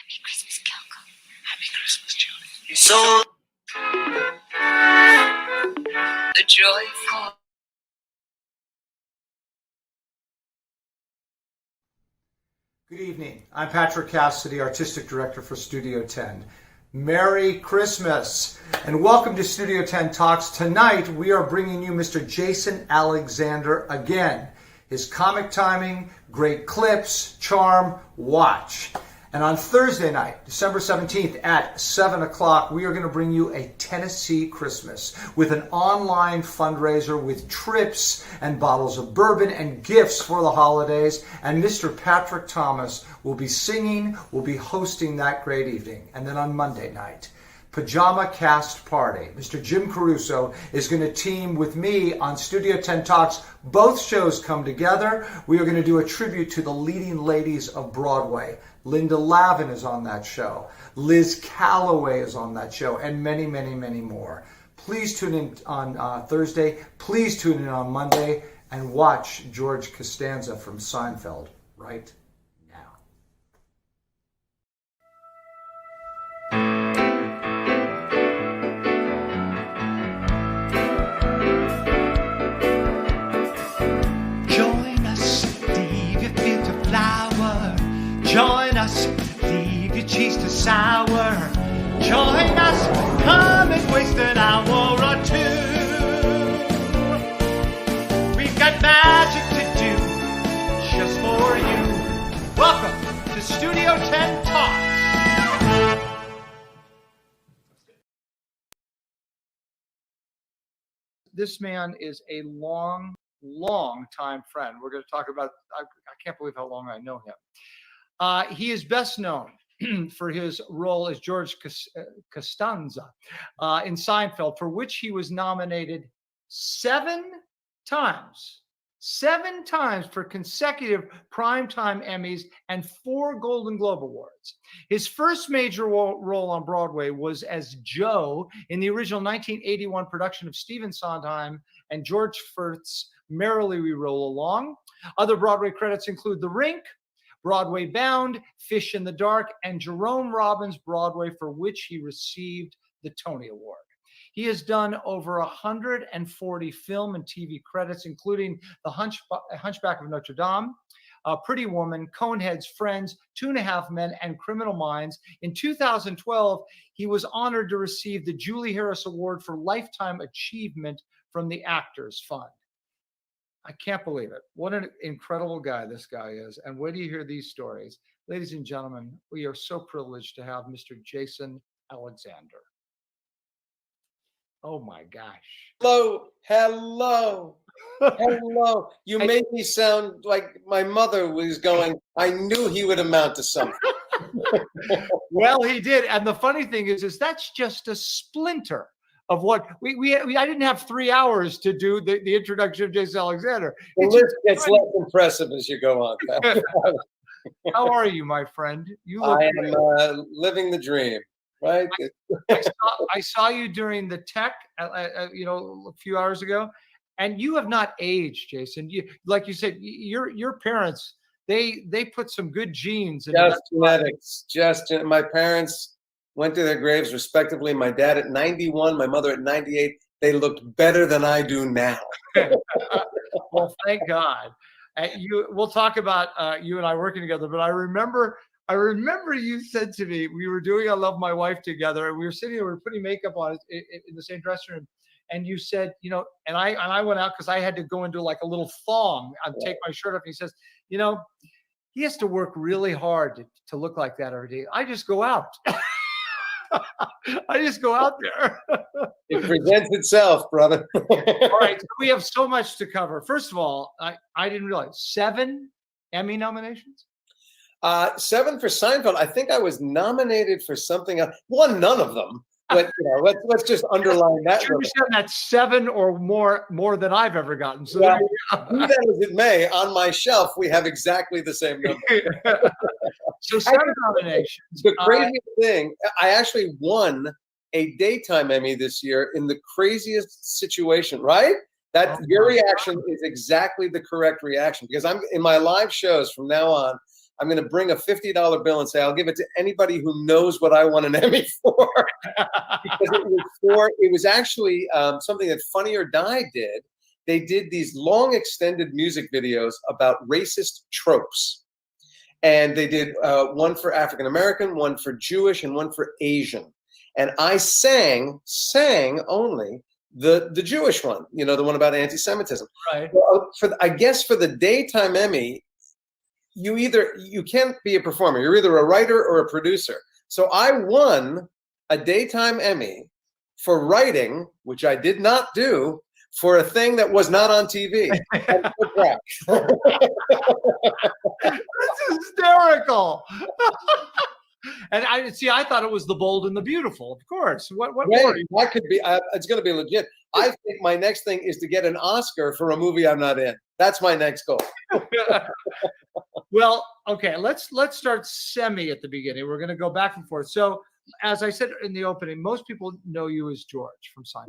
Happy Christmas, Kyoko. Happy Christmas, Julie. So the joyful. Good evening. I'm Patrick Cassidy, Artistic Director for Studio Tenn. Merry Christmas and welcome to Studio Tenn Talks. Tonight we are bringing you Mr. Jason Alexander again. His comic timing, great clips, charm, watch. And on Thursday night, December 17th at 7 o'clock, we are going to bring you a Tennessee Christmas with an online fundraiser with trips and bottles of bourbon and gifts for the holidays. And Mr. Patrick Thomas will be singing, will be hosting that great evening. And then on Monday night, Pajama Cast Party. Mr. Jim Caruso is going to team with me on Studio Tenn Talks. Both shows come together. We are going to do a tribute to the leading ladies of Broadway. Linda Lavin is on that show. Liz Calloway is on that show, and many, many, many more. Please tune in on Thursday. Please tune in on Monday and watch George Costanza from Seinfeld right now. Join us, leave your field to flower. Join us, leave your cheese to sour. Join us, come and waste an hour or two. We've got magic to do just for you. Welcome to Studio Tenn Talks. This man is a long time friend. We're going to talk about, I can't believe how long I know him. He is best known for his role as George Costanza in Seinfeld, for which he was nominated 7 times for consecutive Primetime Emmys and 4 Golden Globe Awards. His first major role on Broadway was as Joe in the original 1981 production of Stephen Sondheim and George Furth's Merrily We Roll Along. Other Broadway credits include The Rink, Broadway Bound, Fish in the Dark, and Jerome Robbins' Broadway, for which he received the Tony Award. He has done over 140 film and TV credits, including The Hunchback of Notre Dame, Pretty Woman, Coneheads, Friends, 2.5 Men, and Criminal Minds. In 2012, he was honored to receive the Julie Harris Award for Lifetime Achievement from the Actors Fund. I can't believe it. What an incredible guy this guy is. And wait till you hear these stories. Ladies and gentlemen, we are so privileged to have Mr. Jason Alexander. Oh my gosh. Hello. You made me sound like my mother was going, I knew he would amount to something. Well, he did. And the funny thing is that's just a splinter of what I didn't have 3 hours to do the introduction of Jason Alexander. The list gets less impressive as you go on. How are you, my friend? You look I am living the dream, right? I saw you during the tech, a few hours ago, and you have not aged, Jason. You, like you said, your parents, they put some good genes. Just genetics. My parents went to their graves respectively. My dad at 91, my mother at 98. They looked better than I do now. Well, thank God. We'll talk about you and I working together, but I remember you said to me, we were doing I Love My Wife together, and we were sitting there, we were putting makeup on in the same dressing room, and you said, and I went out because I had to go into like a little thong and take my shirt off. And he says, he has to work really hard to look like that every day. I just go out. I just go out there. It presents itself, brother. All right, so we have so much to cover. First of all, I didn't realize 7 Emmy nominations. 7 for Seinfeld. I think I was nominated for something else. Won none of them. But let's just underline that. You said that's 7 or more than I've ever gotten. So well, be that as it may, on my shelf we have exactly the same number. So 7 nominations. The craziest thing, I actually won a daytime Emmy this year in the craziest situation, right? Your reaction is exactly the correct reaction, because I'm in my live shows from now on. I'm going to bring a $50 bill and say, I'll give it to anybody who knows what I won an Emmy for. Because it was actually something that Funny or Die did. They did these long extended music videos about racist tropes. And they did one for African American, one for Jewish, and one for Asian. And I sang only the Jewish one, the one about anti-Semitism. Right. Well, I guess for the daytime Emmy, you can't be a performer. You're either a writer or a producer. So I won a daytime Emmy for writing, which I did not do, for a thing that was not on TV. That's hysterical. And I thought it was The Bold and the Beautiful, of course. What more? That could be, it's going to be legit. I think my next thing is to get an Oscar for a movie I'm not in. That's my next goal. Well, okay, let's start semi at the beginning. We're going to go back and forth. So, as I said in the opening, most people know you as George from Seinfeld.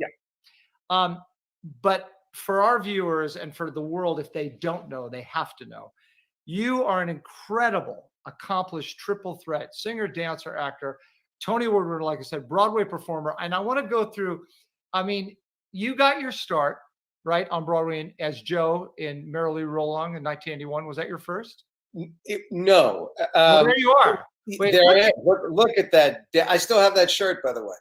Yeah. But for our viewers and for the world, if they don't know, they have to know. You are an incredible, accomplished triple threat singer, dancer, actor, Tony Award winner, like I said, Broadway performer. And I want to go through, you got your start, right, on Broadway as Joe in Merrily We Roll Along in 1981. Was that your first? No. Well, there you are. Wait, there I am. Look at that. I still have that shirt, by the way.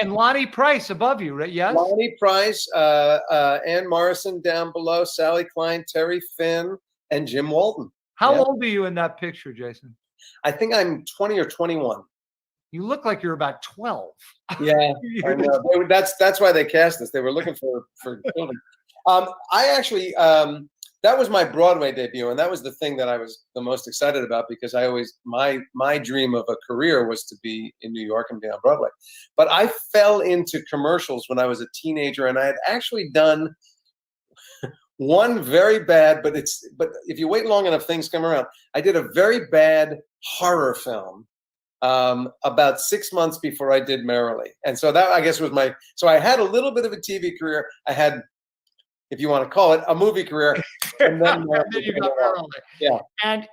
And Lonnie Price above you, right? Yes. Lonnie Price, Ann Morrison down below, Sally Klein, Terry Finn, and Jim Walton. How old are you in that picture, Jason? I think I'm 20 or 21. You look like you're about 12. Yeah, I know. That's why they cast us. They were looking for children. I actually that was my Broadway debut, and that was the thing that I was the most excited about, because I always my dream of a career was to be in New York and be on Broadway. But I fell into commercials when I was a teenager, and I had actually done one very bad, but if you wait long enough, things come around. I did a very bad horror film about 6 months before I did Merrily, and so that, I guess, was so I had a little bit of a TV career. I had, if you want to call it, a movie career, and then you got Merrily. Yeah. And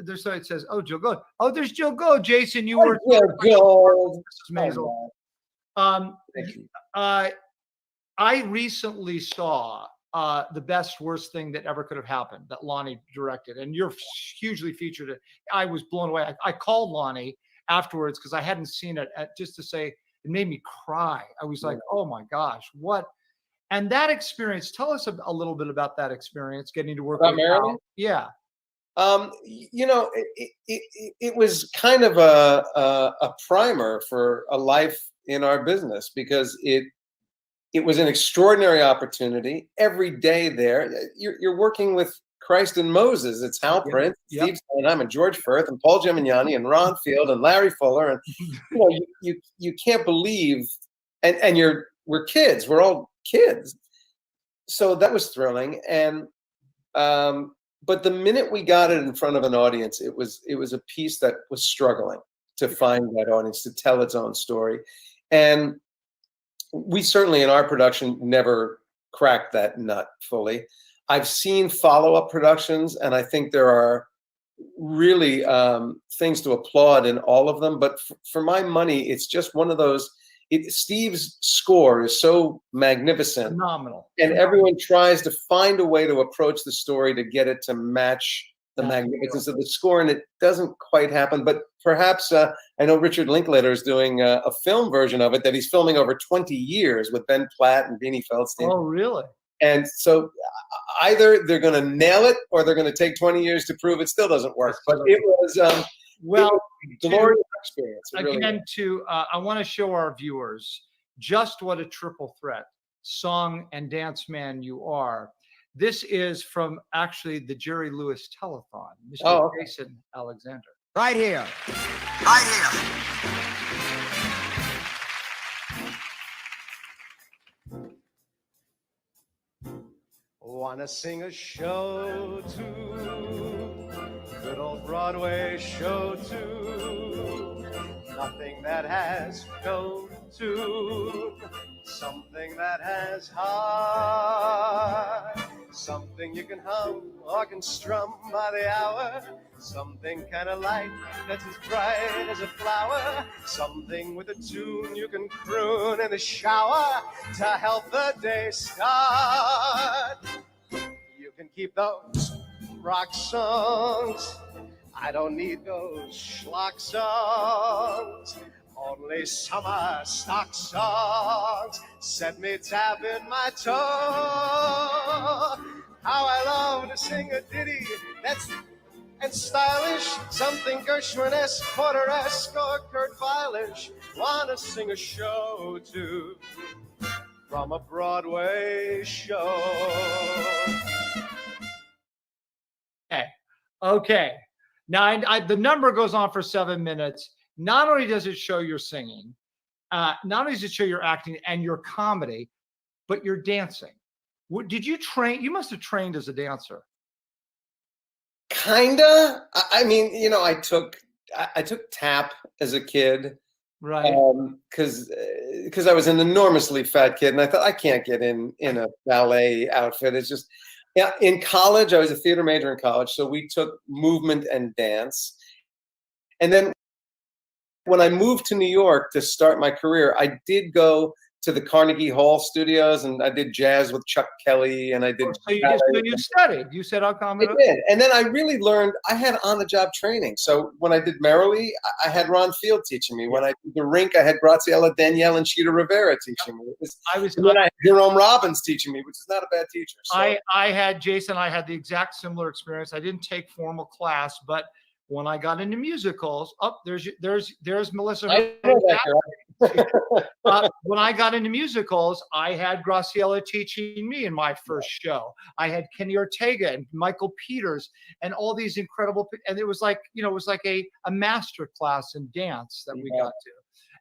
there's, so it says, oh, Jill Gold. Oh, there's Jill Gold. Jason, you were Gold. Maisel. Thank you. I recently saw The Best Worst Thing That Ever Could Have Happened, that Lonnie directed, and you're hugely featured it. I was blown away. I called Lonnie afterwards because I hadn't seen it, just to say, it made me cry. I was like, oh my gosh, what? And that experience, tell us a little bit about that experience, getting to work with Merrily. Yeah. It was kind of a primer for a life in our business, because it was an extraordinary opportunity. Every day there, you're working with Christ and Moses. It's Hal Prince, Steve Sondheim, and George Firth, and Paul Gemignani, and Ron Field, and Larry Fuller, and you can't believe. And we're kids. We're all kids. So that was thrilling. And but the minute we got it in front of an audience, it was a piece that was struggling to find that audience, to tell its own story. And we certainly, in our production, never cracked that nut fully. I've seen follow-up productions, and I think there are really things to applaud in all of them. But for my money, it's just one of those. Steve's score is so magnificent, phenomenal, and everyone tries to find a way to approach the story to get it to match the magnificence of the score, and it doesn't quite happen. But perhaps I know Richard Linklater is doing a film version of it that he's filming over 20 years with Ben Platt and Beanie Feldstein. Oh, really? And so either they're going to nail it, or they're going to take 20 years to prove it still doesn't work. But it was glorious experience. Again, I want to show our viewers just what a triple threat song and dance man you are. This is from actually the Jerry Lewis telethon. Mr. Jason Alexander. Right here. Wanna sing a show too, good old Broadway show too, nothing that has go to, something that has heart, something you can hum or can strum by the hour, something kind of light that's as bright as a flower, something with a tune you can croon in the shower to help the day start. You can keep those rock songs, I don't need those schlock songs. Only summer stock songs set me tapping my toe. How I love to sing a ditty that's and stylish, something Gershwin-esque, Porter-esque, or Kurt Weill-ish. Wanna sing a show too from a Broadway show. Okay. Now, the number goes on for 7 minutes. Not only does it show your singing, not only does it show your acting and your comedy, but your dancing. Did you train? You must have trained as a dancer. Kinda. I mean, you know, I took tap as a kid, right? Because I was an enormously fat kid, and I thought I can't get in a ballet outfit. It's just, yeah. In college, I was a theater major in college, so we took movement and dance, and then when I moved to New York to start my career, I did go to the Carnegie Hall studios, and I did jazz with Chuck Kelly, and I did. So you studied. You said, "I'll come." I did, and then I really learned. I had on-the-job training. So when I did Merrily, I had Ron Field teaching me. When I did the Rink, I had Graciela Danielle and Sheeta Rivera teaching me. I had Jerome Robbins teaching me, which is not a bad teacher. So. I had Jason. I had the exact similar experience. I didn't take formal class, but when I got into musicals, there's Melissa. When I got into musicals, I had Graciela teaching me in my first show. I had Kenny Ortega and Michael Peters and all these incredible, and it was like, you know, it was like a master class in dance that we got to.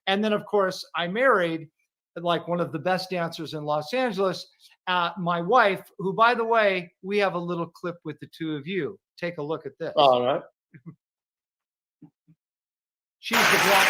And then, of course, I married like one of the best dancers in Los Angeles, my wife, who, by the way, we have a little clip with the two of you. Take a look at this. All right. She's the black.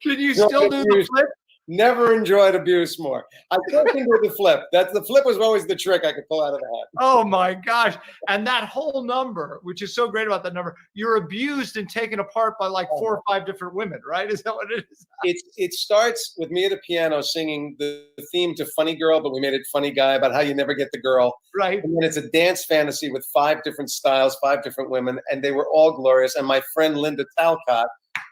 Can you still do the flip? Never enjoyed abuse more. I still can do the flip. The flip was always the trick I could pull out of the hat. Oh my gosh. And that whole number, which is so great about that number, you're abused and taken apart by like 4 or 5 different women, right? Is that what it is? It starts with me at a piano singing the theme to Funny Girl, but we made it Funny Guy, about how you never get the girl. Right. And then it's a dance fantasy with 5 different styles, 5 different women, and they were all glorious. And my friend Linda Talcott,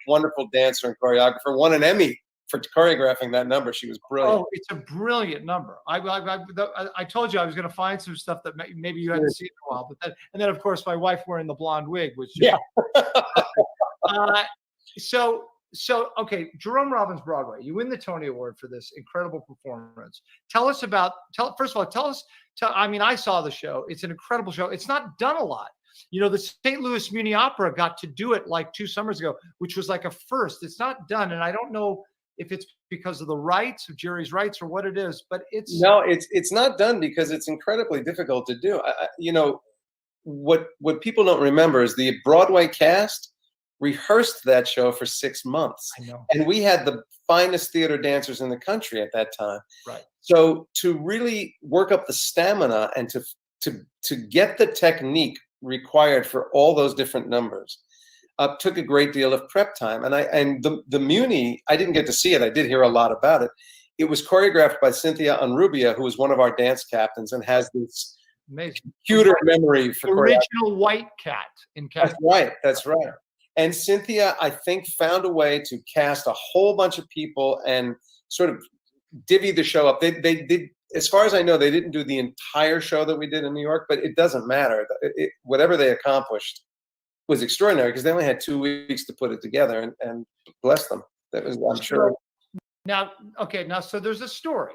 wonderful dancer and choreographer, won an Emmy for choreographing that number. She was brilliant. Oh, it's a brilliant number. I told you I was going to find some stuff that maybe you hadn't seen in a while, but then of course my wife wearing the blonde wig was just, so okay, Jerome Robbins Broadway. You win the Tony Award for this incredible performance. First of all, I mean, I saw the show. It's an incredible show. It's not done a lot. You know, the St. Louis Muni Opera got to do it like 2 summers ago, which was like a first. It's not done, and I don't know if it's because of the rights, of Jerry's rights, or what it is, but it's not done because it's incredibly difficult to do. You know, what people don't remember is the Broadway cast rehearsed that show for 6 months. I know. And we had the finest theater dancers in the country at that time. Right. So to really work up the stamina and to get the technique required for all those different numbers took a great deal of prep time. And the Muni, I didn't get to see it. I did hear a lot about it. It was choreographed by Cynthia Onrubia, who was one of our dance captains and has this Amazing. computer memory for The choreography. original white cat in That's cat. right. That's right. And Cynthia, I think, found a way to cast a whole bunch of people and sort of divvy the show up. They did, as far as I know, they didn't do the entire show that we did in New York, but it doesn't matter. Whatever they accomplished was extraordinary because they only had 2 weeks to put it together, and bless them. That was, I'm sure. Now, so there's a story.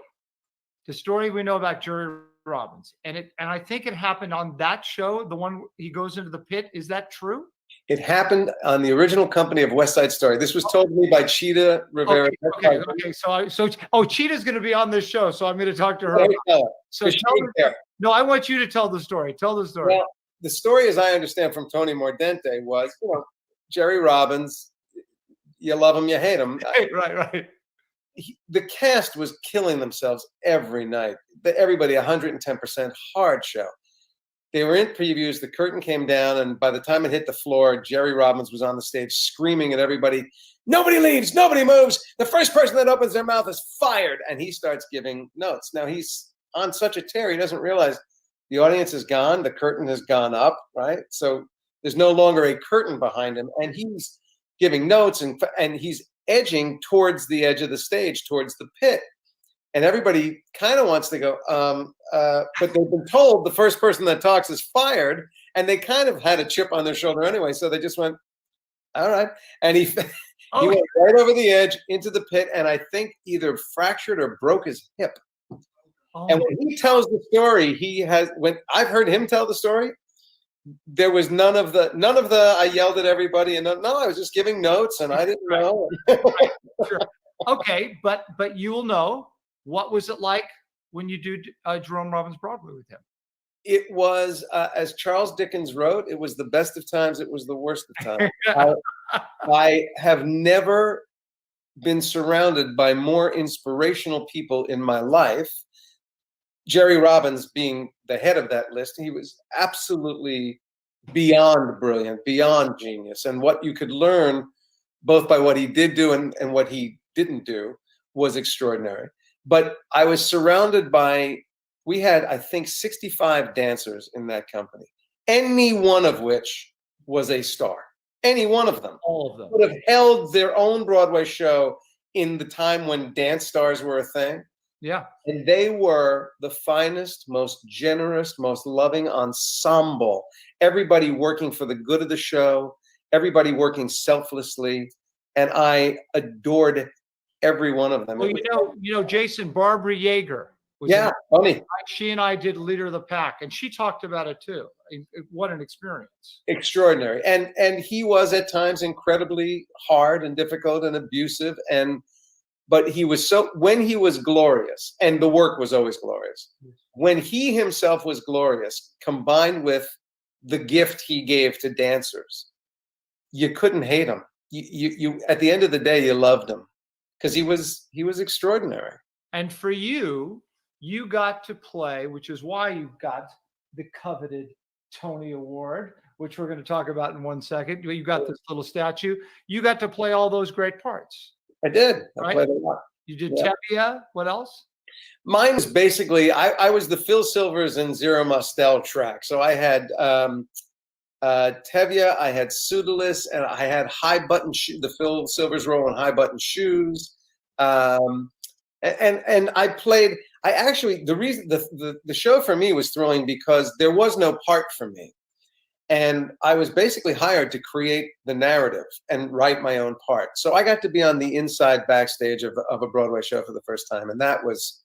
The story we know about Jerry Robbins, and I think it happened on that show, the one he goes into the pit. Is that true? It happened on the original company of West Side Story. This was told to me by Cheetah Rivera. Okay. So Cheetah's going to be on this show, so I'm going to talk to her. So no, I want you to tell the story. Tell the story. Well, the story, as I understand from Tony Mordente, was, Jerry Robbins, you love him, you hate him. Right. The cast was killing themselves every night. Everybody 110% hard show. They were in previews. The curtain came down, and by the time it hit the floor, Jerry Robbins was on the stage screaming at everybody, "Nobody leaves, nobody moves. The first person that opens their mouth is fired." And he starts giving notes. Now he's on such a tear, he doesn't realize the audience is gone. The curtain has gone up, right? So there's no longer a curtain behind him, and he's giving notes, and he's edging towards the edge of the stage, towards the pit. And everybody kind of wants to go, but they've been told the first person that talks is fired, and they kind of had a chip on their shoulder anyway, so they just went, all right. And he went right over the edge into the pit, and I think either fractured or broke his hip. And when he tells the story, when I've heard him tell the story, there was none of the I yelled at everybody, and no, I was just giving notes, and I didn't know. Sure. Okay, but you will know. What was it like when you do Jerome Robbins Broadway with him? It was, as Charles Dickens wrote, it was the best of times, it was the worst of times. I have never been surrounded by more inspirational people in my life. Jerry Robbins being the head of that list, he was absolutely beyond brilliant, beyond genius. And what you could learn, both by what he did do and what he didn't do, was extraordinary. But I was surrounded by, we had, I think, 65 dancers in that company, any one of which was a star. Any one of them. All of them. Would have held their own Broadway show in the time when dance stars were a thing. Yeah. And they were the finest, most generous, most loving ensemble. Everybody working for the good of the show, everybody working selflessly. And I adored every one of them. Well, you know, Jason, Barbara Yeager was funny. She and I did Leader of the Pack, and she talked about it too. What an experience. Extraordinary. And he was at times incredibly hard and difficult and abusive, but he was when he was glorious, and the work was always glorious. When he himself was glorious, combined with the gift he gave to dancers, you couldn't hate him. You at the end of the day, you loved him. Because he was extraordinary. And for you got to play, which is why you got the coveted Tony Award, which we're going to talk about in 1 second. You got this little statue. You got to play all those great parts. I did. Right? I played a lot. You did Tevye. What else? Mine was basically, I was the Phil Silvers and Zero Mostel track. So I had Tevye, I had Pseudolus, and I had high button the Phil Silvers role in high button shoes. And I played, the show for me was thrilling because there was no part for me. And I was basically hired to create the narrative and write my own part. So I got to be on the inside backstage of a Broadway show for the first time. And that was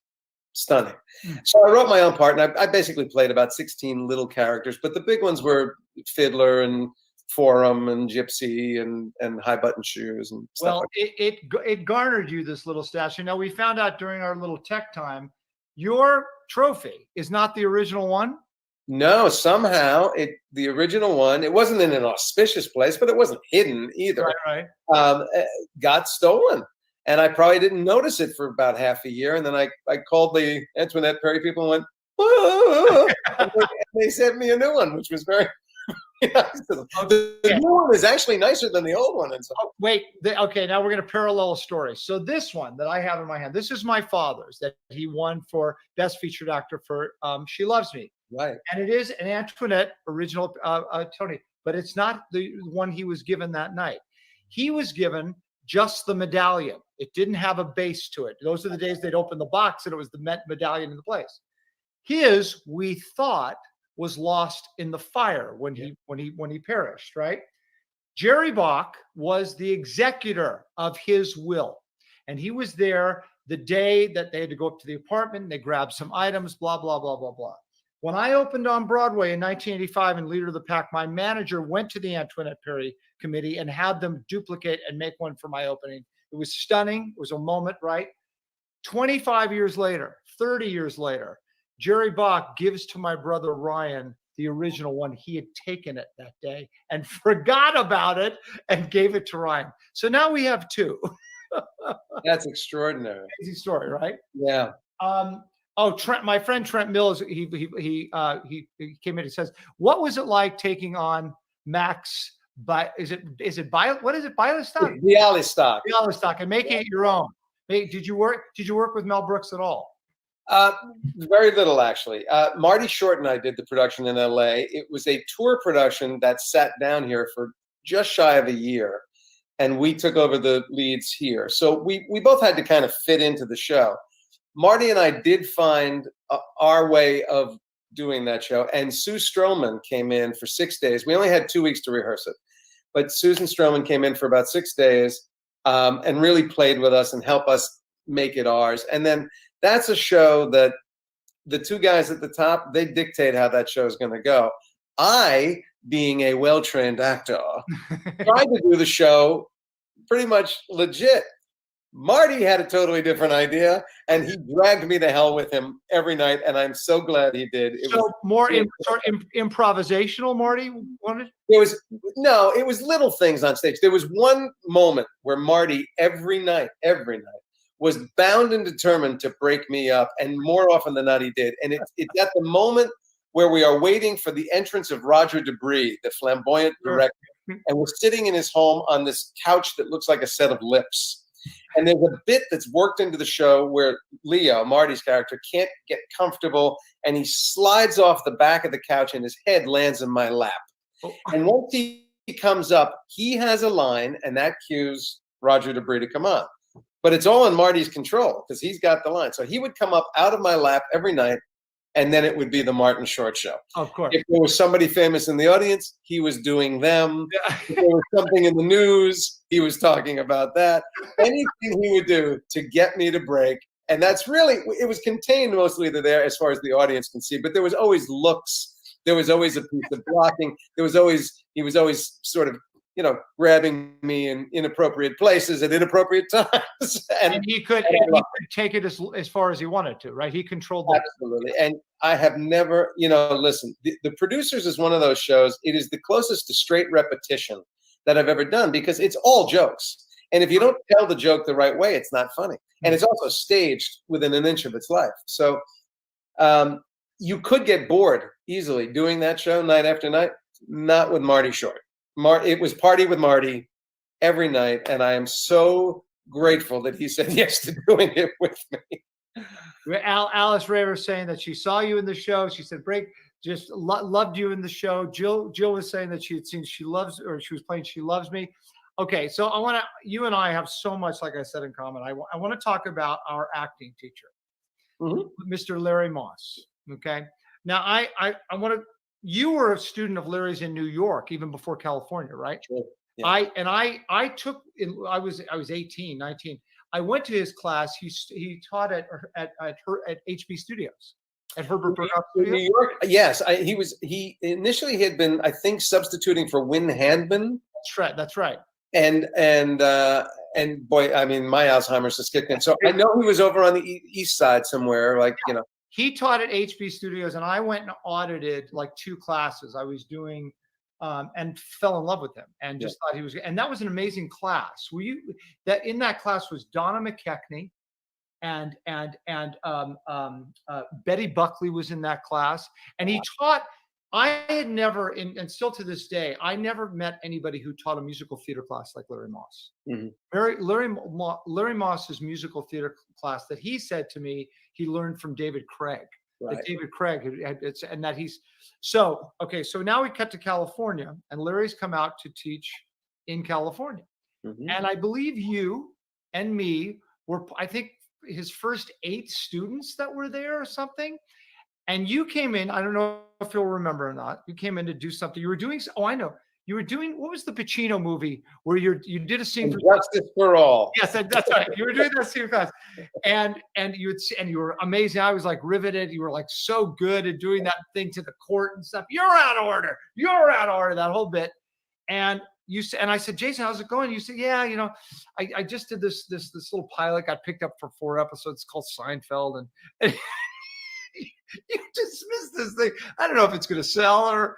stunning. So I wrote my own part, and I basically played about 16 little characters, but the big ones were Fiddler and Forum and Gypsy and high button shoes and stuff. Well, like it garnered you this little statue. Now, we found out during our little tech time, your trophy is not the original one. No, somehow the original one, it wasn't in an auspicious place, but it wasn't hidden either. Right. Got stolen. And I probably didn't notice it for about half a year. And then I called the Antoinette Perry people and went, "Whoa!" And they sent me a new one, which was very nice. The new one is actually nicer than the old one. And so. Wait, okay, now we're going to parallel a story. So this one that I have in my hand, this is my father's that he won for Best Featured Actor for She Loves Me. Right. And it is an Antoinette original Tony, but it's not the one he was given that night. He was given just the medallion. It didn't have a base to it. Those are the days they'd open the box and it was the medallion in the place. His, we thought, was lost in the fire when he perished, right? Jerry Bach was the executor of his will. And he was there the day that they had to go up to the apartment and they grabbed some items, blah, blah, blah, blah, blah. When I opened on Broadway in 1985 in Leader of the Pack, my manager went to the Antoinette Perry committee and had them duplicate and make one for my opening. It was stunning. It was a moment, right? 25 years later, 30 years later, Jerry Bach gives to my brother Ryan the original one. He had taken it that day and forgot about it and gave it to Ryan. So now we have two. That's extraordinary. Crazy story, right? Yeah. Trent, my friend Trent Mills, he came in and says, what was it like taking on Max? What is it? Bialystock? Bialystock, and making it your own. Hey, did you work with Mel Brooks at all? Very little, actually. Marty Short and I did the production in LA. It was a tour production that sat down here for just shy of a year, and we took over the leads here. So we both had to kind of fit into the show. Marty and I did find our way of doing that show, and Sue Stroman came in for 6 days. We only had 2 weeks to rehearse it, but Susan Stroman came in for about 6 days and really played with us and helped us make it ours. And then that's a show that the two guys at the top, they dictate how that show is going to go. I, being a well-trained actor, tried to do the show pretty much legit. Marty had a totally different idea, and he dragged me to hell with him every night, and I'm so glad he did. It was more improvisational, Marty wanted? It was little things on stage. There was one moment where Marty, every night, was bound and determined to break me up, and more often than not, he did. And it's at the moment where we are waiting for the entrance of Roger Debris, the flamboyant director, and we're sitting in his home on this couch that looks like a set of lips. And there's a bit that's worked into the show where Leo, Marty's character, can't get comfortable, and he slides off the back of the couch, and his head lands in my lap. And once he comes up, he has a line, and that cues Roger Debris to come on. But it's all in Marty's control because he's got the line. So he would come up out of my lap every night, and then it would be the Martin Short show. Of course. If there was somebody famous in the audience, he was doing them. If there was something in the news, he was talking about that. Anything he would do to get me to break. And that's really, it was contained mostly to there as far as the audience can see, but there was always looks. There was always a piece of blocking. He was always sort of, grabbing me in inappropriate places at inappropriate times. and he could take it as far as he wanted to, right? He controlled that. Absolutely. And I have never, listen, the Producers is one of those shows. It is the closest to straight repetition that I've ever done because it's all jokes. And if you don't tell the joke the right way, it's not funny. And it's also staged within an inch of its life. So you could get bored easily doing that show night after night, not with Marty Short. It was Party with Marty every night, and I am so grateful that he said yes to doing it with me. Alice Raver saying that she saw you in the show. She said, just loved you in the show. Jill was saying that she had seen she was playing She Loves Me. Okay, so you and I have so much, like I said, in common. I want to talk about our acting teacher, Mr. Larry Moss. Okay, now I want to. You were a student of Larry's in New York, even before California, right? Sure. Yeah. I was 18, 19. I went to his class. He taught at HB Studios, at Herbert Burkoff Studios. New York, yes. He initially had been, I think, substituting for Win Handman. That's right. And boy, I mean, my Alzheimer's is kicking in. So I know he was over on the East Side somewhere, He taught at HB Studios, and I went and audited like 2 classes I was doing, and fell in love with him, and just thought he was. And that was an amazing class. In that class was Donna McKechnie, and Betty Buckley was in that class, and he taught. I had never, and still to this day, I never met anybody who taught a musical theater class like Larry Moss. Larry Moss's musical theater class that he said to me he learned from David Craig. Right. that David Craig and that he's so okay. So now we cut to California, and Larry's come out to teach in California, Mhm. and I believe you and me were, I think, his first 8 students that were there or something. And you came in. I don't know if you'll remember or not. You came in to do something. You were doing. Oh, I know. You were doing, what was the Pacino movie where you did a scene And for Justice for All. Yes, that's right. You were doing that scene for us, and you were amazing. I was like riveted. You were like so good at doing that thing to the court and stuff. You're out of order. You're out of order. That whole bit. And you said, and I said, Jason, how's it going? You said, yeah, I just did this little pilot, got picked up for 4 episodes called Seinfeld, and you dismissed this thing. I don't know if it's going to sell or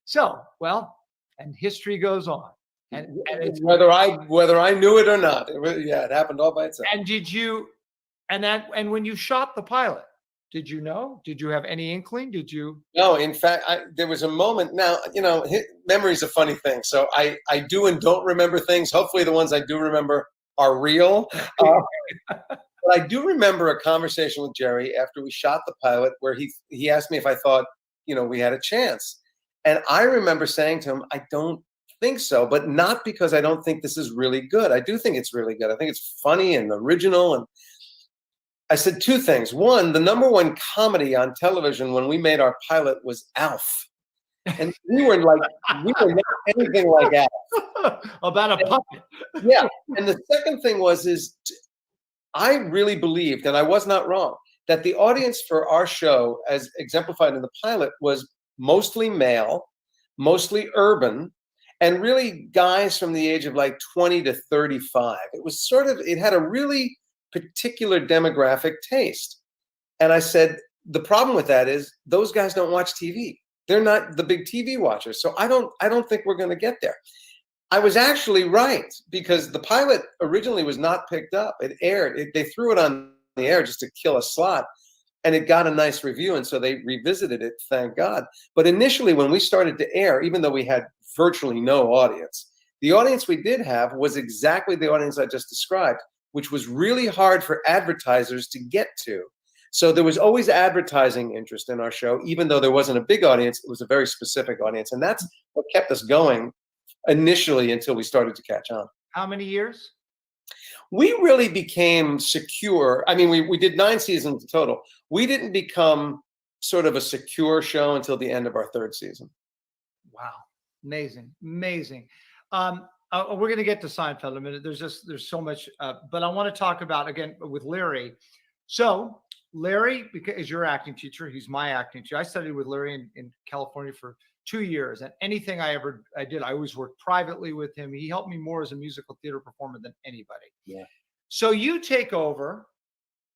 so. Well, and history goes on. And it's, whether I knew it or not, it happened all by itself. and did you? And when you shot the pilot, did you know? Did you have any inkling? Did you? No, in fact, there was a moment. Now, memory's a funny thing. So I do and don't remember things. Hopefully, the ones I do remember are real. But I do remember a conversation with Jerry after we shot the pilot where he asked me if I thought, we had a chance. And I remember saying to him, I don't think so, but not because I don't think this is really good. I do think it's really good. I think it's funny and original. And I said 2 things. One, the #1 comedy on television when we made our pilot was Alf. And we were not anything like Alf. About a puppet. Yeah. And the second thing is I really believed, and I was not wrong, that the audience for our show, as exemplified in the pilot, was mostly male, mostly urban, and really guys from the age of 20 to 35. It was it had a really particular demographic taste. And I said, the problem with that is those guys don't watch TV. They're not the big TV watchers. So I don't think we're going to get there. I was actually right, because the pilot originally was not picked up. It aired. They threw it on the air just to kill a slot, and it got a nice review, and so they revisited it, thank God. But initially, when we started to air, even though we had virtually no audience, the audience we did have was exactly the audience I just described, which was really hard for advertisers to get to. So there was always advertising interest in our show, even though there wasn't a big audience. It was a very specific audience, and that's what kept us going initially until we started to catch on. How many years? We really became secure. I mean, we did 9 seasons total. We didn't become sort of a secure show until the end of our 3rd season. Wow. Amazing. We're going to get to Seinfeld in a minute. There's so much, but I want to talk about, again, with Larry. So Larry, because is your acting teacher, he's my acting teacher. I studied with Larry in California for 2 years, and anything I did, I always worked privately with him. He helped me more as a musical theater performer than anybody. Yeah. So you take over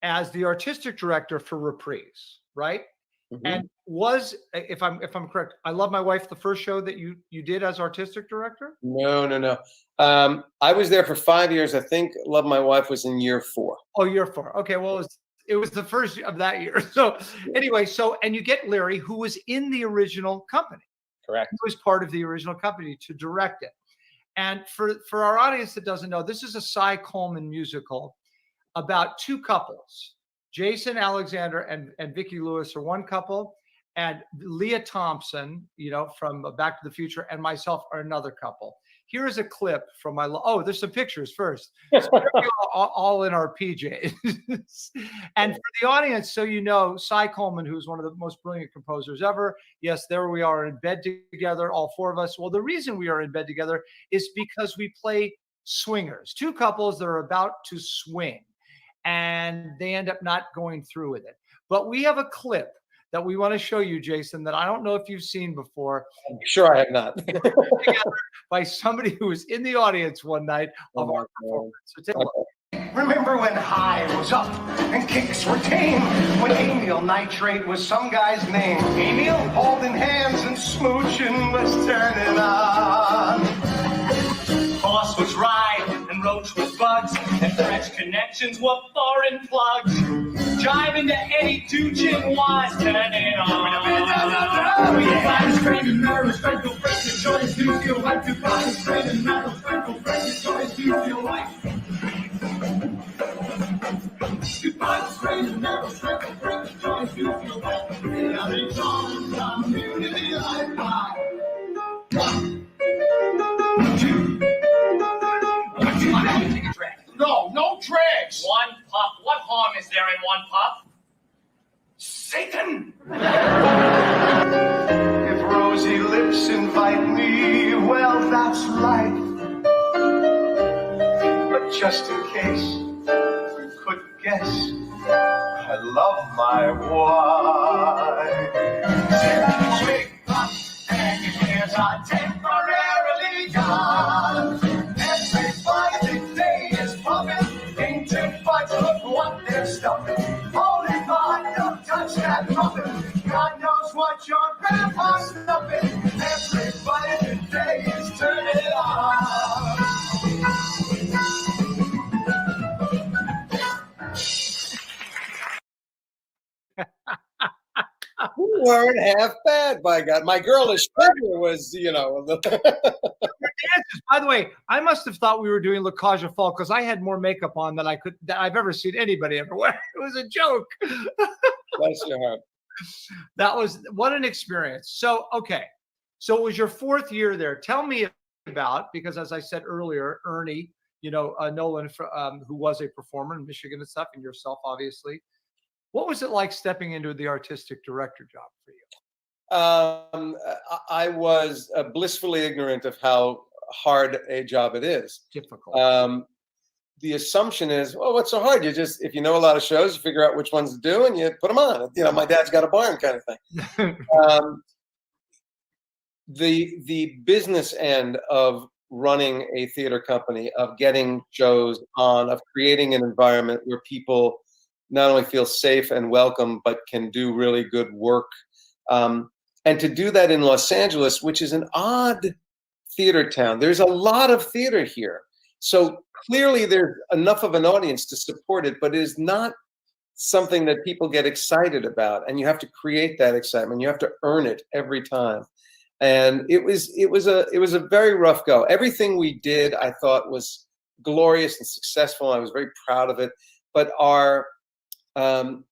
as the artistic director for Reprise, right? Mm-hmm. And was, if I'm correct, I Love My Wife the first show that you did as artistic director? No. I was there for 5 years. I think Love My Wife was in year 4. Oh, year 4. Okay, well, it was the first of that year. So anyway, and you get Larry, who was in the original company. Correct. He was part of the original company to direct it. And for our audience that doesn't know, this is a Cy Coleman musical about 2 couples. Jason Alexander and Vicki Lewis are one couple, and Leah Thompson, from Back to the Future, and myself are another couple. Here is a clip from there's some pictures first. So all in our PJs. And for the audience, so Cy Coleman, who's one of the most brilliant composers ever. Yes, there we are in bed together, all 4 of us. Well, the reason we are in bed together is because we play swingers, 2 couples that are about to swing, and they end up not going through with it. But we have a clip that we want to show you, Jason, that I don't know if you've seen before. I'm sure I have not. By somebody who was in the audience one night of our performance. So take a look. Remember when high was up and kicks were tame? When amyl nitrate was some guy's name? Amyl holding hands and smooching was turning on. Boss was right and Roach was bugs, and French connections were foreign plugs. Jiving to Eddie Duchin was turning on. We find straight nervous, sprinkle, break your choice, do you feel like you find straight and metal, sprinkle, break your choice, do you feel like you find straight and metal, sprinkle, break your choice, do you feel like No, no dregs. One pup. What harm is there in one pup? Satan! If rosy lips invite me, well, that's life. But just in case you couldn't guess, I love my wife. Big pop and your ears are temporarily gone. Everybody today is pumping into fights. Look what they're stuffing. Holy God, don't touch that muffin. God knows what your grandpa's stuffing. Everybody today is turning on. We weren't half bad, by God. My girlish figure was, you know. By the way, I must have thought we were doing La Cage aux Folles because I had more makeup on than I've ever seen anybody ever wear. It was a joke. Bless your heart. That was what an experience. So, okay. So it was your 4th year there. Tell me about, because as I said earlier, Ernie, Nolan, who was a performer in Michigan and stuff, and yourself, obviously. What was it like stepping into the artistic director job for you? I was blissfully ignorant of how hard a job it is. Difficult. The assumption is, well, what's so hard? You just, if you know a lot of shows, you figure out which ones to do and you put them on. My dad's got a barn kind of thing. The business end of running a theater company, of getting shows on, of creating an environment where people not only feel safe and welcome, but can do really good work. And to do that in Los Angeles, which is an odd theater town. There's a lot of theater here. So clearly there's enough of an audience to support it, but it is not something that people get excited about. And you have to create that excitement. You have to earn it every time. And it was a very rough go. Everything we did, I thought, was glorious and successful. I was very proud of it. But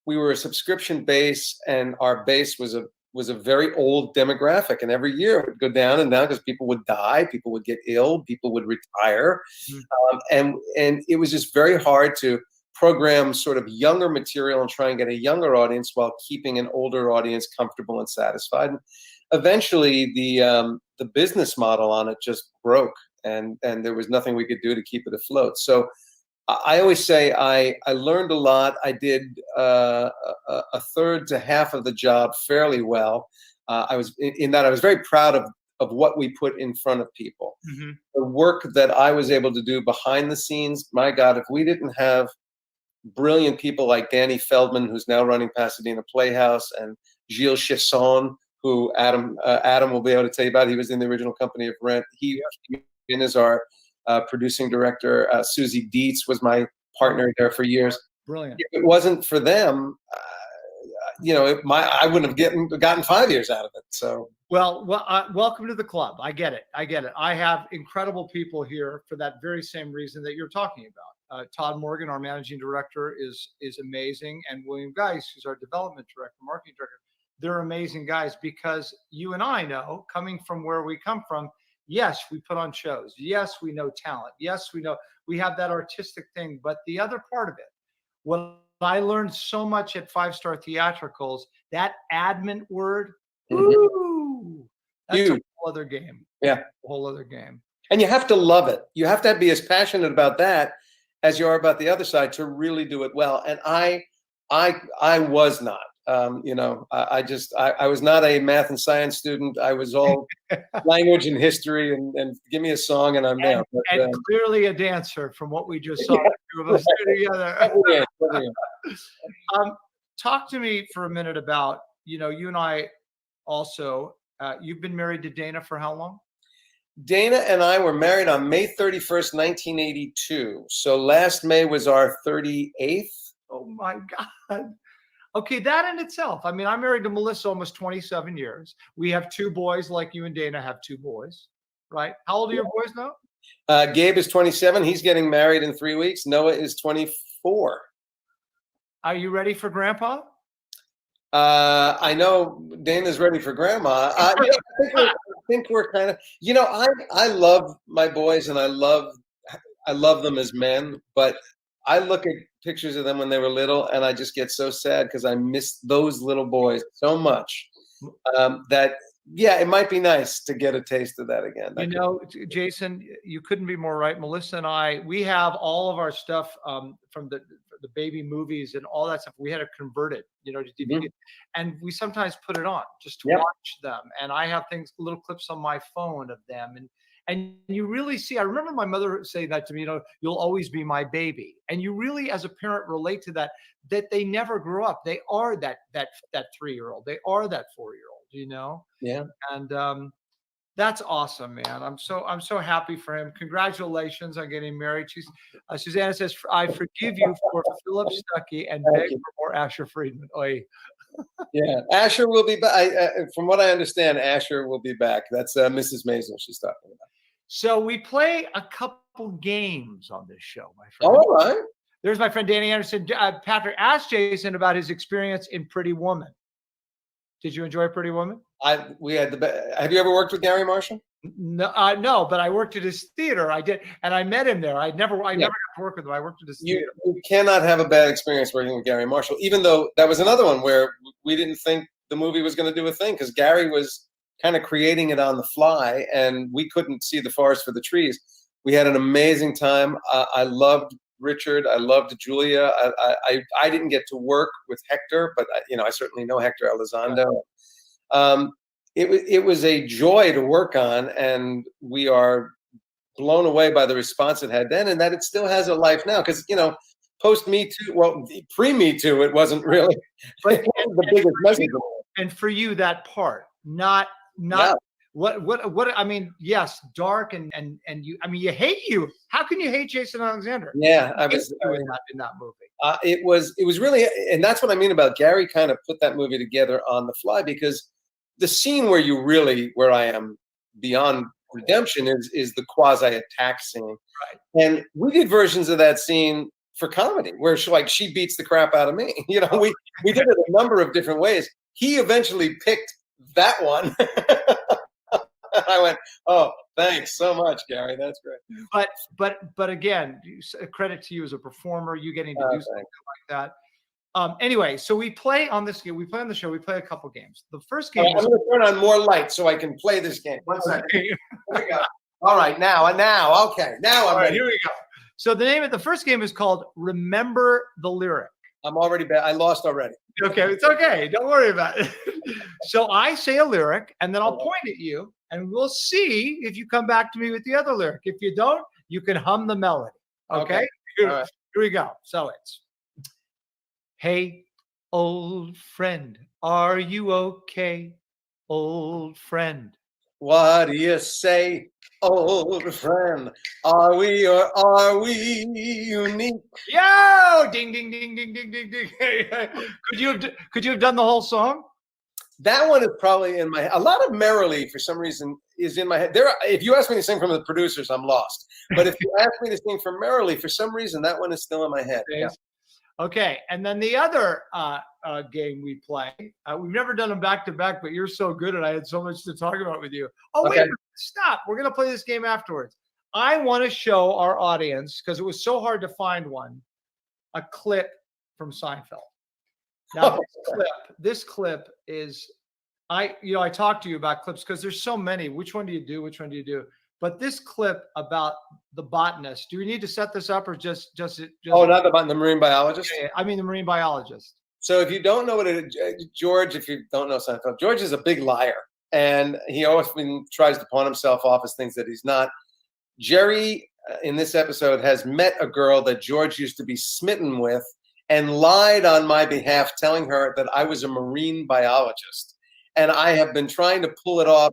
we were a subscription base, and our base was a very old demographic, and every year it would go down and down because people would die, people would get ill, people would retire, and it was just very hard to program sort of younger material and try and get a younger audience while keeping an older audience comfortable and satisfied. And eventually, the business model on it just broke, and there was nothing we could do to keep it afloat. So I always say I learned a lot. I did a third to half of the job fairly well. I was very proud of what we put in front of people. Mm-hmm. The work that I was able to do behind the scenes, my God, if we didn't have brilliant people like Danny Feldman, who's now running Pasadena Playhouse, and Gilles Chesson, who Adam will be able to tell you about. He was in the original company of Rent. He came in as our producing director. Susie Dietz was my partner there for years. Brilliant. If it wasn't for them, I wouldn't have gotten 5 years out of it. So welcome to the club. I get it. I have incredible people here for that very same reason that you're talking about. Todd Morgan, our managing director, is amazing, and William Geis, who's our development director, marketing director. They're amazing guys, because you and I know, coming from where we come from, yes, we put on shows. Yes, we know talent. Yes, we know we have that artistic thing. But the other part of it, what I learned so much at 5-Star Theatricals, that admin word, woo, that's a whole other game. Yeah. A whole other game. And you have to love it. You have to be as passionate about that as you are about the other side to really do it well. And I was not. I was not a math and science student. I was all language and history, and give me a song and I'm there. And clearly a dancer from what we just saw. The two of us do together. Talk to me for a minute about, you and I also, you've been married to Dana for how long? Dana and I were married on May 31st, 1982. So last May was our 38th. Oh my God. Okay, that in itself. I mean, I'm married to Melissa almost 27 years. We have 2 boys, like you and Dana have 2 boys, right? How old are your boys now? Gabe is 27. He's getting married in 3 weeks. Noah is 24. Are you ready for I I know Dana's ready for grandma. I think we're kind of, you know, I love my boys and I love them as men, but I look at pictures of them when they were little and I just get so sad because I miss those little boys so much that, yeah, it might be nice to get a taste of that again. You know, Jason, you couldn't be more right. Melissa and I, we have all of our stuff from the baby movies and all that stuff. We had to convert it, you know, to DVD, and we sometimes put it on just to watch them. And I have little clips on my phone of them, and you really see. I remember my mother saying that to me. You know, you'll always be my baby, and you really, as a parent, relate to that. That they never grew up. They are that 3-year-old. They are that 4-year-old. You know. Yeah. And that's awesome, man. I'm so happy for him. Congratulations on getting married. Susanna says, I forgive you for Philip Stuckey and beg for more Asher Friedman. Oy. Yeah, Asher will be back. From what I understand, Asher will be back. That's Mrs. Maisel she's talking about. So we play a couple games on this show, my friend. All right. There's my friend Danny Anderson. Patrick asked Jason about his experience in Pretty Woman. Did you enjoy Pretty Woman? Have you ever worked with Garry Marshall? No, no, but I worked at his theater. I did, and I met him there. I never got to work with him. I worked at his theater. You cannot have a bad experience working with Garry Marshall, even though that was another one where we didn't think the movie was going to do a thing because Garry was kind of creating it on the fly, and we couldn't see the forest for the trees. We had an amazing time. I loved Richard. I loved Julia. I didn't get to work with Hector, but I certainly know Hector Elizondo. It was a joy to work on, and we are blown away by the response it had then, and that it still has a life now. Because post Me Too, well, pre Me Too, it wasn't really the biggest message. And for you, that part, not. What I mean, yes, dark and you. I mean, you. How can you hate Jason Alexander? Yeah, I was in that movie. It was really, and that's what I mean about Garry kind of put that movie together on the fly, because the scene where I am beyond redemption is the quasi attack scene, right? And we did versions of that scene for comedy where she beats the crap out of me. We did it a number of different ways. He eventually picked that one. I went, oh, thanks so much, Garry. That's great. But again, credit to you as a performer, you getting to do something like that. Anyway, so we play on this game. We play on the show. We play a couple games. The first game. I'm going to turn on more light so I can play this game. 1 second. Here we go. All right, now, okay. Now I'm ready. Here we go. So the name of the first game is called Remember the Lyric. I'm already bad. I lost already. Okay, it's okay. Don't worry about it. So I say a lyric, and then I'll point at you, and we'll see if you come back to me with the other lyric. If you don't, you can hum the melody. Okay? All right. Here we go. So it's, hey, old friend, are you okay? Old friend. What do you say, old friend? Are we or are we unique? Yo! Ding, ding, ding, ding, ding, ding, ding. Could you have done the whole song? That one is probably in my head. A lot of Merrily, for some reason, is in my head. If you ask me to sing from the producers, I'm lost. But if you ask me to sing from Merrily, for some reason, that one is still in my head. Yeah. Okay, and then the other game we play, we've never done them back to back, but you're so good and I had so much to talk about with you. Oh, okay. Wait, stop. We're going to play this game afterwards. I want to show our audience, because it was so hard to find one, a clip from Seinfeld. Now, this clip is, I talked to you about clips because there's so many. Which one do you do? Which one do you do? But this clip about the botanist, do we need to set this up or just oh, not the marine biologist? I mean, the marine biologist. So if you don't know what it is, George, if you don't know Seinfeld, George is a big liar. And he often tries to pawn himself off as things that he's not. Jerry, in this episode, has met a girl that George used to be smitten with and lied on my behalf, telling her that I was a marine biologist. And I have been trying to pull it off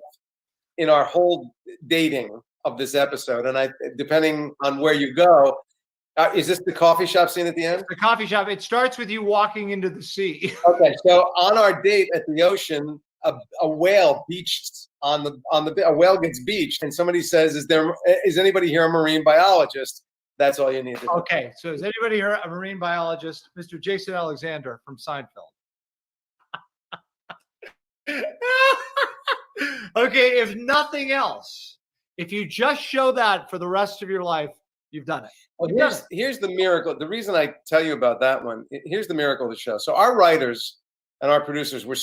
in our whole dating of this episode. And depending on where you go, is this the coffee shop scene at the end? The coffee shop. It starts with you walking into the sea. Okay, so on our date at the ocean, a whale beached a whale gets beached, and somebody says, "Is anybody here a marine biologist?" That's all you need to do. Okay, so is anybody here a marine biologist? Mr. Jason Alexander from Seinfeld. Okay, if nothing else, if you just show that for the rest of your life, you've done it. Well, You've done it. here's the miracle. The reason I tell you about that one, here's the miracle of the show. So our writers and our producers were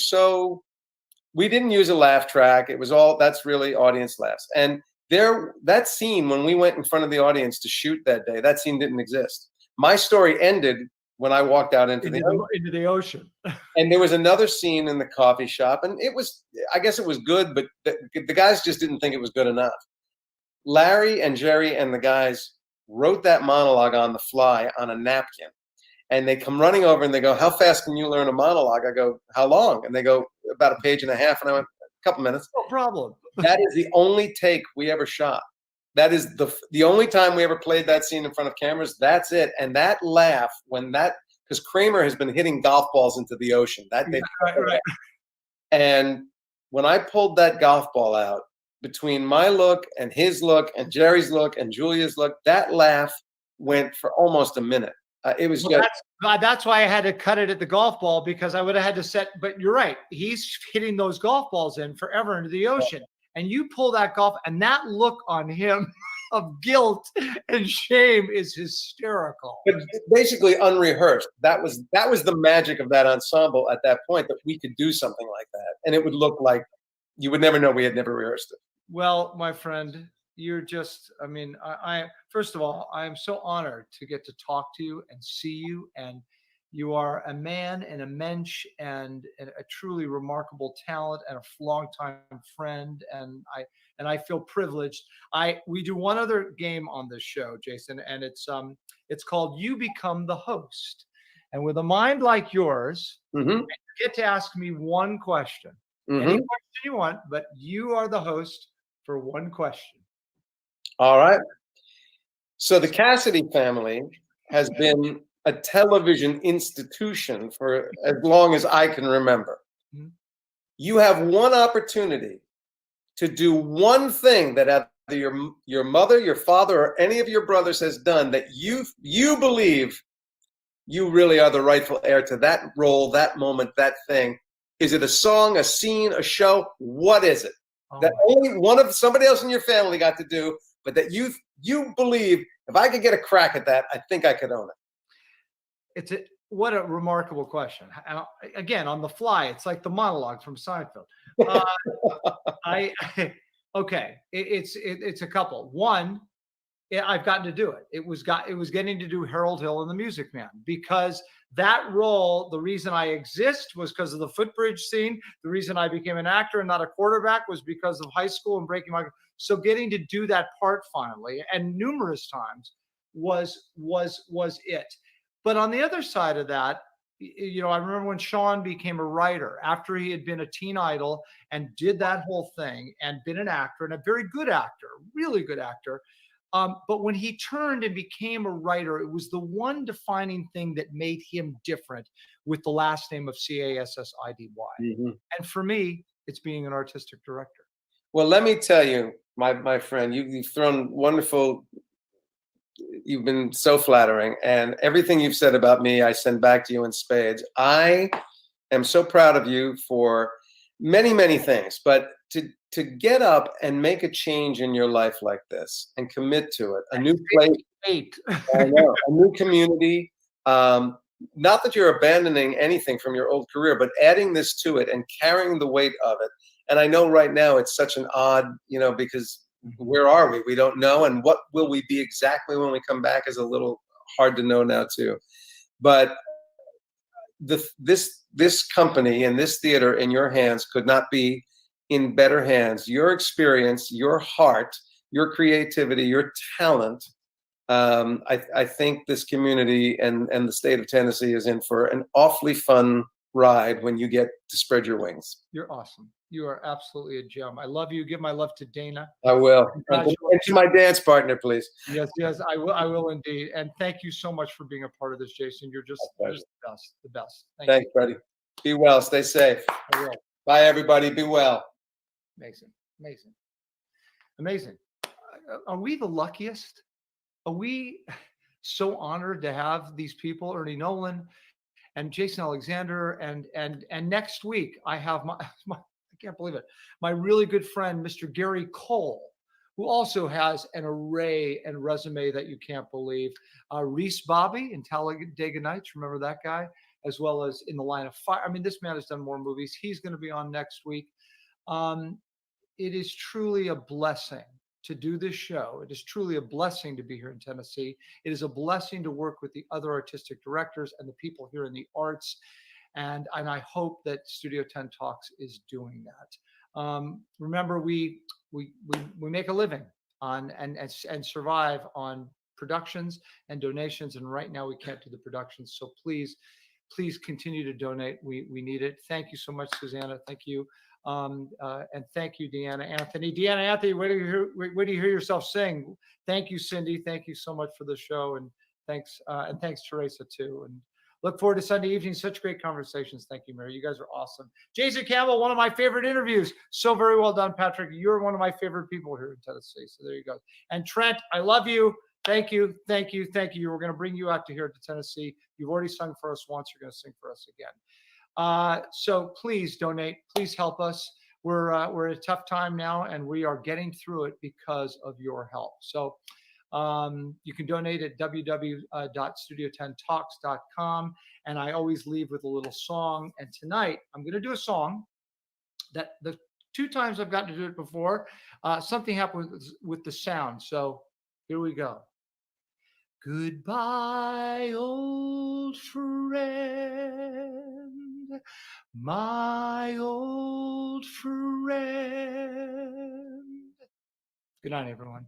we didn't use a laugh track. It was that's really audience laughs. And that scene, when we went in front of the audience to shoot that day, that scene didn't exist. My story ended when I walked out into the ocean. And there was another scene in the coffee shop, and I guess it was good, but the guys just didn't think it was good enough. Larry and Jerry and the guys wrote that monologue on the fly on a napkin. And they come running over and they go, "How fast can you learn a monologue?" I go, "How long?" And they go, "About a page and a half." And I went, "A couple minutes." No problem. That is the only take we ever shot. That is the only time we ever played that scene in front of cameras. That's it. And that laugh, because Kramer has been hitting golf balls into the ocean. Right. And when I pulled that golf ball out, between my look and his look and Jerry's look and Julia's look, that laugh went for almost a minute. It was that's why I had to cut it at the golf ball, because I would have had to set. But you're right. He's hitting those golf balls in forever into the ocean. And you pull that golf, and that look on him of guilt and shame is hysterical. But basically unrehearsed. That was the magic of that ensemble at that point, that we could do something like that. And it would look like you would never know we had never rehearsed it. Well, my friend, you're just, I first of all, I am so honored to get to talk to you and see you. And you are a man and a mensch and a truly remarkable talent and a longtime friend. And I feel privileged. We do one other game on this show, Jason, and it's called You Become the Host. And with a mind like yours, you get to ask me one question. Any question you want, but you are the host for one question. All right. So the Cassidy family has been a television institution for as long as I can remember. You have one opportunity to do one thing that either your mother, your father, or any of your brothers has done that you believe you really are the rightful heir to that role, that moment, that thing. Is it a song, a scene, a show? What is it? That only one of somebody else in your family got to do, but that you believe, if I could get a crack at that, I think I could own it. What a remarkable question. Again, on the fly, it's like the monologue from Seinfeld. It's a couple. One, I've gotten to do it. It was getting to do Harold Hill in The Music Man, because that role, the reason I exist was because of the footbridge scene. The reason I became an actor and not a quarterback was because of high school and breaking my. So getting to do that part finally, and numerous times, was it. But on the other side of that, I remember when Sean became a writer after he had been a teen idol and did that whole thing and been an actor, and a very good actor, really good actor. But when he turned and became a writer, it was the one defining thing that made him different, with the last name of Cassidy. And for me, it's being an artistic director. Well, let me tell you, my friend, you've thrown wonderful. You've been so flattering, and everything you've said about me, I send back to you in spades. I am so proud of you for many, many things, but to get up and make a change in your life like this and commit to it, a new place, I know, a new community, not that you're abandoning anything from your old career, but adding this to it and carrying the weight of it. And I know right now it's such an odd, because where are we? We don't know. And what will we be exactly when we come back is a little hard to know now too. But this company and this theater in your hands could not be in better hands. Your experience, your heart, your creativity, your talent. I think this community and the state of Tennessee is in for an awfully fun ride when you get to spread your wings. You're awesome. You are absolutely a gem. I love you. Give my love to Dana. I will. And to my dance partner, please. Yes, I will. I will indeed. And thank you so much for being a part of this, Jason. You're just the best. Thanks, buddy. Be well. Stay safe. I will. Bye, everybody. Be well. Amazing. Are we the luckiest? Are we so honored to have these people, Ernie Nolan and Jason Alexander, and next week I have can't believe it. My really good friend, Mr. Gary Cole, who also has an array and resume that you can't believe. Reese Bobby in Talladega Nights, remember that guy? As well as In the Line of Fire. I mean, this man has done more movies. He's going to be on next week. It is truly a blessing to do this show. It is truly a blessing to be here in Tennessee. It is a blessing to work with the other artistic directors and the people here in the arts. And I hope that Studio 10 Talks is doing that. Remember, we make a living on and survive on productions and donations. And right now we can't do the productions. So please continue to donate. We need it. Thank you so much, Susanna. Thank you. And thank you, Deanna Anthony. Deanna Anthony, where do you hear yourself sing? Thank you, Cindy. Thank you so much for the show. And thanks, Teresa, too. And look forward to Sunday evening. Such great conversations. Thank you, Mary. You guys are awesome. Jason Campbell, one of my favorite interviews. So very well done, Patrick. You're one of my favorite people here in Tennessee. So there you go. And Trent, I love you. Thank you. Thank you. Thank you. We're going to bring you out to here to Tennessee. You've already sung for us once. You're going to sing for us again. So please donate. Please help us. We're at a tough time now, and we are getting through it because of your help. So you can donate at www.studio10talks.com. And I always leave with a little song. And tonight, I'm going to do a song that the 2 times I've gotten to do it before, something happened with the sound. So here we go. Goodbye, old friend, my old friend. Good night, everyone.